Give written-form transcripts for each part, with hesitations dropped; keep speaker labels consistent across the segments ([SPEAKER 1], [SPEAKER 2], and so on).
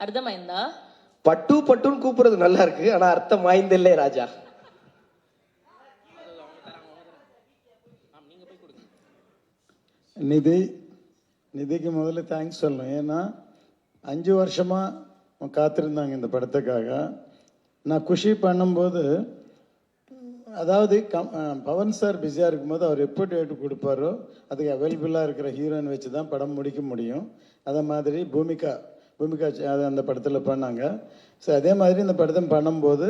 [SPEAKER 1] அர்த்தமாயிருந்தா?
[SPEAKER 2] பட்டு பட்டுன்னு கூப்பிடுறது நல்லா இருக்கு, ஆனா அர்த்தம் வாய்ந்தில்லை ராஜா.
[SPEAKER 3] நிதிக்கு முதல்ல தேங்க்ஸ் சொல்லணும். ஏன்னா 5 வருஷமா காத்திருந்தாங்க இந்த படத்துக்காக. நான் குஷி பண்ணும்போது, அதாவது பவன் சார் பிஸியாக இருக்கும்போது அவர் எப்போ டேட்டு கொடுப்பாரோ அதுக்கு அவைலபிளாக இருக்கிற ஹீரோயின் வச்சு தான் படம் முடிக்க முடியும். அதே மாதிரி பூமிகா அது அந்த படத்தில் பண்ணாங்க. ஸோ அதே மாதிரி இந்த படத்தை பண்ணும்போது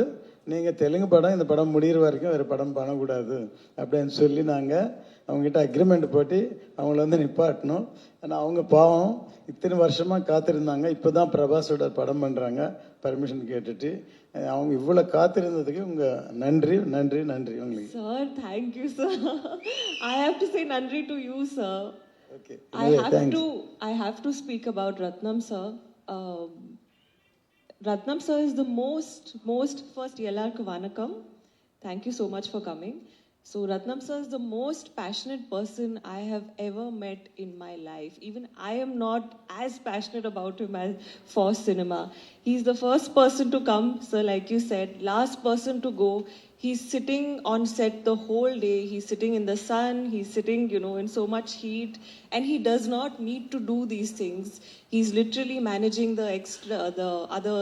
[SPEAKER 3] நீங்கள் தெலுங்கு படம் இந்த படம் முடிகிற வரைக்கும் வேறு படம் பண்ணக்கூடாது அப்படின்னு சொல்லி நாங்கள் அவங்ககிட்ட அக்ரிமெண்ட் போட்டு அவங்கள வந்து நிப்பாட்டணும். ஆனால் அவங்க பாவம் இத்தனை வருஷமாக காத்திருந்தாங்க. இப்போ தான் பிரபாஸோட படம் பண்ணுறாங்க பர்மிஷன் கேட்டுட்டு. அவங்க இவ்வளோ காத்திருந்ததுக்கு உங்கள் நன்றி நன்றி நன்றி உங்களுக்கு.
[SPEAKER 4] Sir thank you sir. I have to say நன்றி to you sir.
[SPEAKER 3] Okay,
[SPEAKER 4] I have to speak about Ratnam sir. Ratnam sir is the most first Ellarku Vanakam. Thank you so much for coming. So Ratnam sir is the most passionate person I have ever met in my life. Even I am not as passionate about him as for cinema. He's the first person to come, sir, like you said, last person to go. He's sitting on set the whole day. He's sitting in the sun. He's sitting, in so much heat. And he does not need to do these things. He's literally managing the other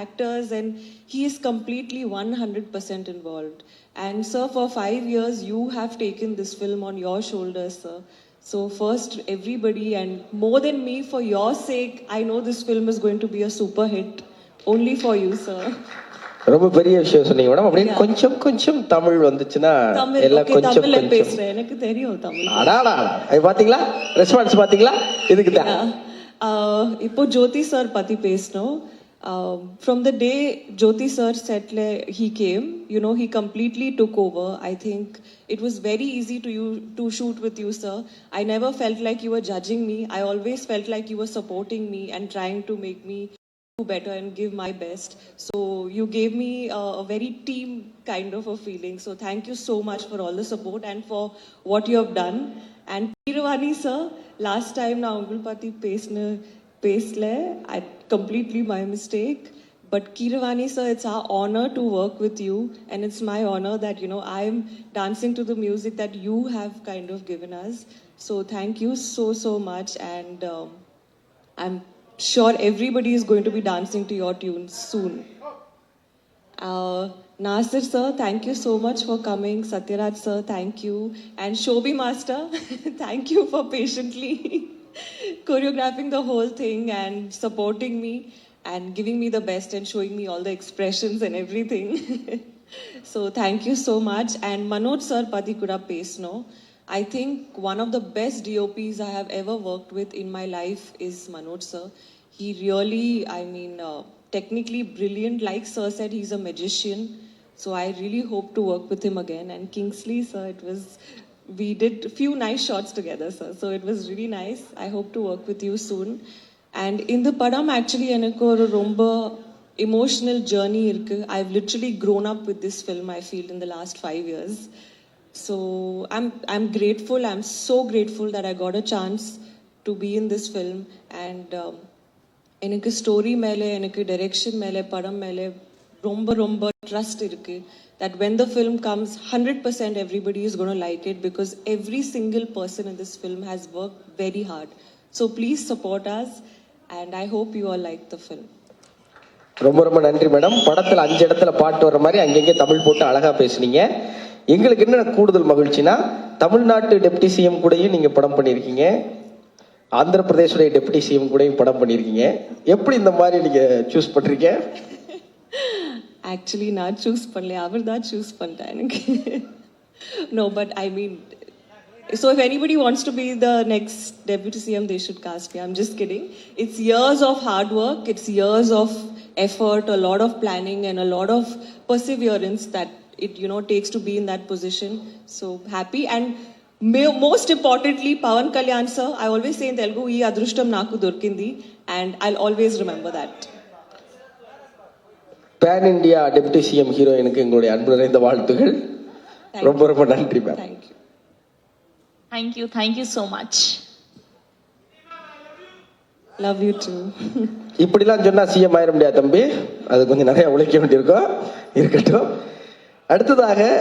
[SPEAKER 4] actors, and he is completely 100% involved. And sir, for 5 years, you have taken this film on your shoulders, sir. So first, everybody, and more than me, for your sake, I know this film is going to be a super hit. Only for you, sir.
[SPEAKER 2] ரொம்ப பெரிய விஷயம் சொன்னீங்க madam. அப்படின்னு கொஞ்சம் கொஞ்சம் தமிழ் வந்துச்சுன்னா எல்லாம் கொஞ்சம் கொஞ்சம்
[SPEAKER 4] பேசுறேன், எனக்கு தெரியும் தமிழ்.
[SPEAKER 2] அடாடா, பாத்தீங்களா ரெஸ்பான்ஸ் பாத்தீங்களா? இதுக்கு தான்
[SPEAKER 4] இப்போ ஜோதி சார் பத்தி பேசணும். From the day Jyoti sir said he came, he completely took over. I think it was very easy to shoot with you, sir. I never felt like you were judging me. I always felt like you were supporting me and trying to make me do better and give my best. So you gave me a very team kind of a feeling. So thank you so much for all the support and for what you have done. And Keeravani sir, last time na ungal pati pesle, I completely my mistake. But Keeravani sir, it's our honor to work with you, and it's my honor that I'm dancing to the music that you have kind of given us. So thank you so much, and I'm sure everybody is going to be dancing to your tunes soon. Nasir sir, thank you so much for coming. Satyaraj sir, thank you. And Shobhi master, thank you for patiently choreographing the whole thing and supporting me and giving me the best and showing me all the expressions and everything. So thank you so much. And Manoj sir pati kuda pesno. I think one of the best DOPs I have ever worked with in my life is Manoj sir. He really, technically brilliant. Like sir said, he's a magician. So I really hope to work with him again. And Kingsley sir, we did a few nice shots together, sir. So it was really nice. I hope to work with you soon. And in the padam, actually, enakku oru romba emotional journey irukku. I've literally grown up with this film, I feel, in the last 5 years. So I'm grateful. I'm so grateful that I got a chance to be in this film. And எனக்கு story மேலே, எனக்கு direction மேலே, படம் மேலே ரொம்ப trust இருக்கு. That when the film comes, 100% everybody is going to like it, because every single person in this film has worked very hard. So please support us, and I hope you all like the film.
[SPEAKER 2] ரொம்ப நன்றி madam. படத்துல 5 இடத்துல பாட்டு வர மாதிரி அங்கங்கே தமிழ் போட்டு அழகா பேசுனீங்க. எங்களுக்கு என்ன கூடுதல் மகிழ்ச்சினா, தமிழ்நாட்டு டெப்டி சிஎம் கூடயும் நீங்க படம் பண்ணியிருக்கீங்க, ஆந்திர பிரதேசோடைய டெப்டி சிஎம் கூடயும் படம் பண்ணியிருக்கீங்க. எப்படி இந்த மாதிரி நீங்க சூஸ் பண்றீங்க?
[SPEAKER 4] ஆக்சுவலி நான் சூஸ் பண்ணல, அவர் தான் சூஸ் பண்ணிட்டேன் எனக்கு. No, but so if anybody wants to be the next deputy CM, they should cast me. I'm just kidding. It's years of hard work, it's years of effort, a lot of planning and a lot of perseverance that it takes to be in that position. So happy. And most importantly, Pawan Kalyan sir, I always say in Telugu, ee adrushtam naku dorkindi, and I'll always remember that.
[SPEAKER 2] Pan India deputy CM ஹீரோயினுக்கு எங்களுடைய அன்பு நிறைந்த வாழ்த்துகள். ரொம்ப நன்றி ma'am.
[SPEAKER 1] Thank you so much.
[SPEAKER 4] Love you too.
[SPEAKER 2] இப்படிலாம் சொன்னா CM ஆயிட முடியாது தம்பி, அது கொஞ்சம் நிறைய உழைக்க வேண்டியிருக்கும். இருக்கட்டும். அடுத்ததாக